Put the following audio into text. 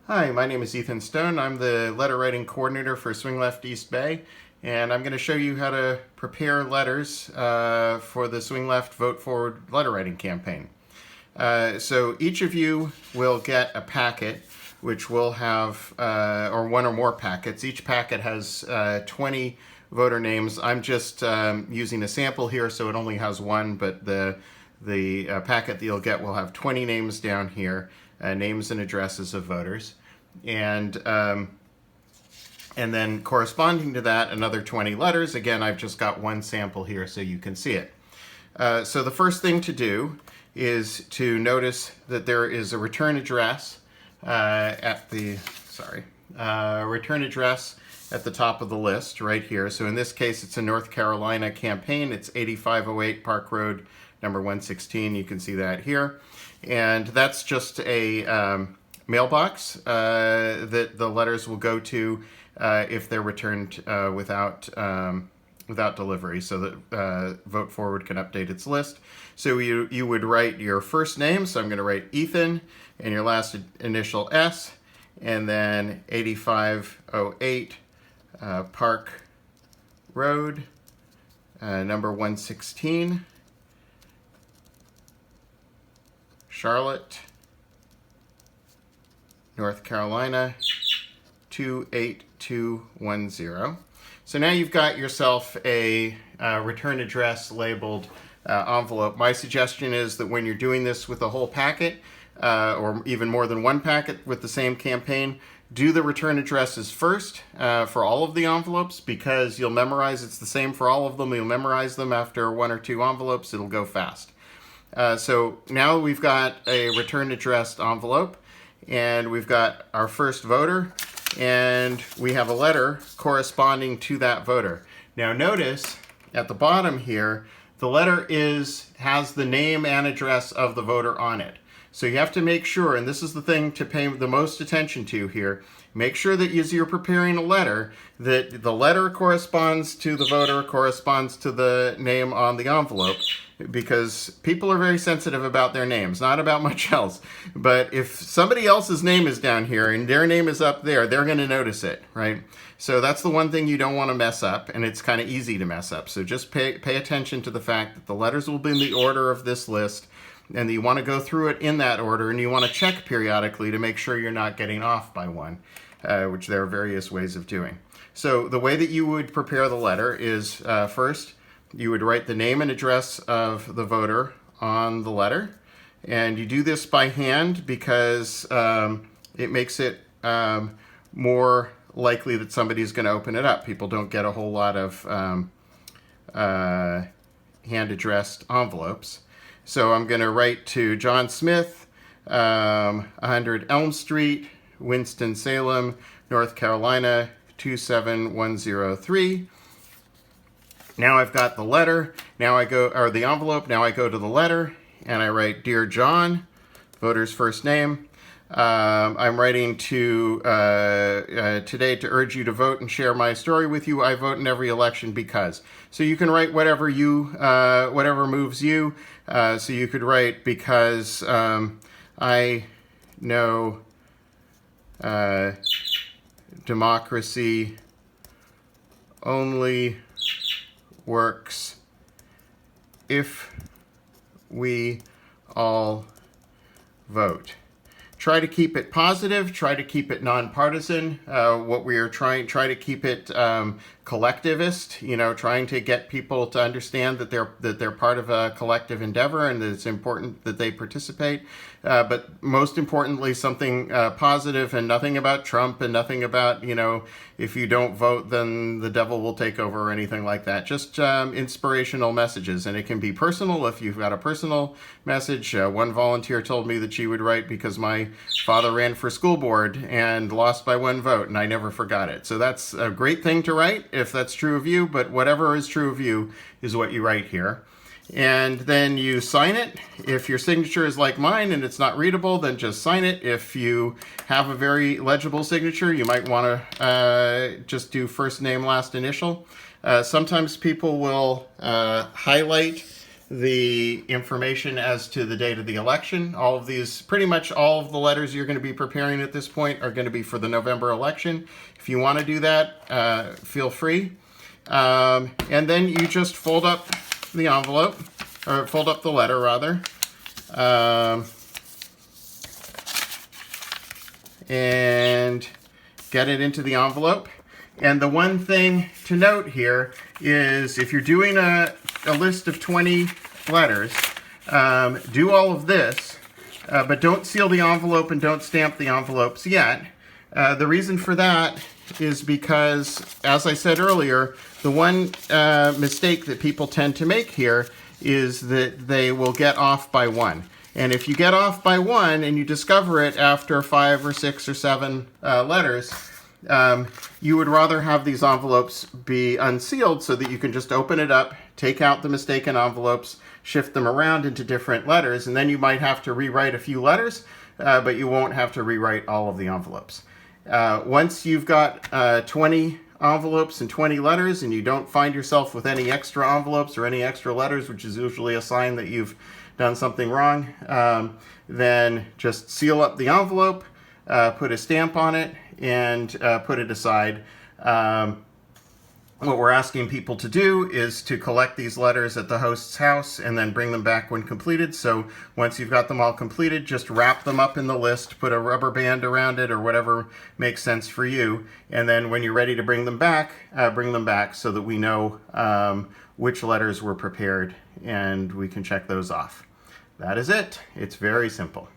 Hi, my name is Ethan Stone. I'm the letter writing coordinator for Swing Left East Bay, and I'm going to show you how to prepare letters for the Swing Left Vote Forward letter writing campaign. So each of you will get a packet which will have, or one or more packets. Each packet has 20 voter names. I'm just using a sample here, so it only has one, but the packet that you'll get will have 20 names down here, names and addresses of voters. And then corresponding to that, another 20 letters. Again, I've just got one sample here so you can see it. So the first thing to do is to notice that there is a return address return address at the top of the list right here. So in this case, it's a North Carolina campaign. It's 8508 Park Road, number 116. You can see that here. And that's just a mailbox that the letters will go to if they're returned without delivery, so that Vote Forward can update its list. So you would write your first name, so I'm going to write Ethan, and your last initial S, and then 8508 Park Road, number 116, Charlotte, North Carolina, 28210. So now you've got yourself a return address labeled envelope. My suggestion is that when you're doing this with a whole packet, or even more than one packet with the same campaign, do the return addresses first for all of the envelopes, because you'll memorize it's the same for all of them. You'll memorize them after one or two envelopes. It'll go fast. So now we've got a return addressed envelope, and we've got our first voter, and we have a letter corresponding to that voter. Now notice at the bottom here, the letter has the name and address of the voter on it. So you have to make sure, and this is the thing to pay the most attention to here, make sure that as you're preparing a letter, that the letter corresponds to the voter, corresponds to the name on the envelope, because people are very sensitive about their names, not about much else. But if somebody else's name is down here and their name is up there, they're going to notice it, right? So that's the one thing you don't want to mess up, and it's kind of easy to mess up. So just pay attention to the fact that the letters will be in the order of this list, and you want to go through it in that order, and you want to check periodically to make sure you're not getting off by one, which there are various ways of doing. So the way that you would prepare the letter is first, you would write the name and address of the voter on the letter, and you do this by hand because it makes it more likely that somebody's going to open it up. People don't get a whole lot of hand-addressed envelopes. So I'm going to write to John Smith, 100 Elm Street, Winston-Salem, North Carolina, 27103. Now I've got the letter. Now I go, or the envelope. Now I go to the letter and I write, Dear John, voter's first name. I'm writing to today to urge you to vote and share my story with you. I vote in every election because. So you can write whatever moves you. So you could write because I know democracy only works if we all vote. Try to keep it positive, try to keep it nonpartisan. What we are try to keep it collectivist, trying to get people to understand that they're part of a collective endeavor and that it's important that they participate. But most importantly, something positive, and nothing about Trump, and nothing about, if you don't vote, then the devil will take over or anything like that. Just inspirational messages. And it can be personal if you've got a personal message. One volunteer told me that she would write, because my father ran for school board and lost by one vote, and I never forgot it. So that's a great thing to write if that's true of you, but whatever is true of you is what you write here. And then you sign it. If your signature is like mine and it's not readable, then just sign it. If you have a very legible signature, you might want to just do first name, last initial. Sometimes people will highlight the information as to the date of the election. All of these, pretty much all of the letters you're going to be preparing at this point are going to be for the November election. If you want to do that, feel free. And then you just fold up the envelope, or fold up the letter rather. And get it into the envelope. And the one thing to note here is if you're doing a list of 20 letters, do all of this, but don't seal the envelope and don't stamp the envelopes yet. The reason for that is because, as I said earlier, the one mistake that people tend to make here is that they will get off by one. And if you get off by one and you discover it after 5 or 6 or 7 letters, you would rather have these envelopes be unsealed so that you can just open it up, take out the mistaken envelopes, shift them around into different letters, and then you might have to rewrite a few letters, but you won't have to rewrite all of the envelopes. Once you've got 20 envelopes and 20 letters and you don't find yourself with any extra envelopes or any extra letters, which is usually a sign that you've done something wrong, then just seal up the envelope, put a stamp on it, and put it aside. What we're asking people to do is to collect these letters at the host's house and then bring them back when completed. So once you've got them all completed, just wrap them up in the list, put a rubber band around it or whatever makes sense for you. And then when you're ready to bring them back so that we know which letters were prepared and we can check those off. That is it. It's very simple.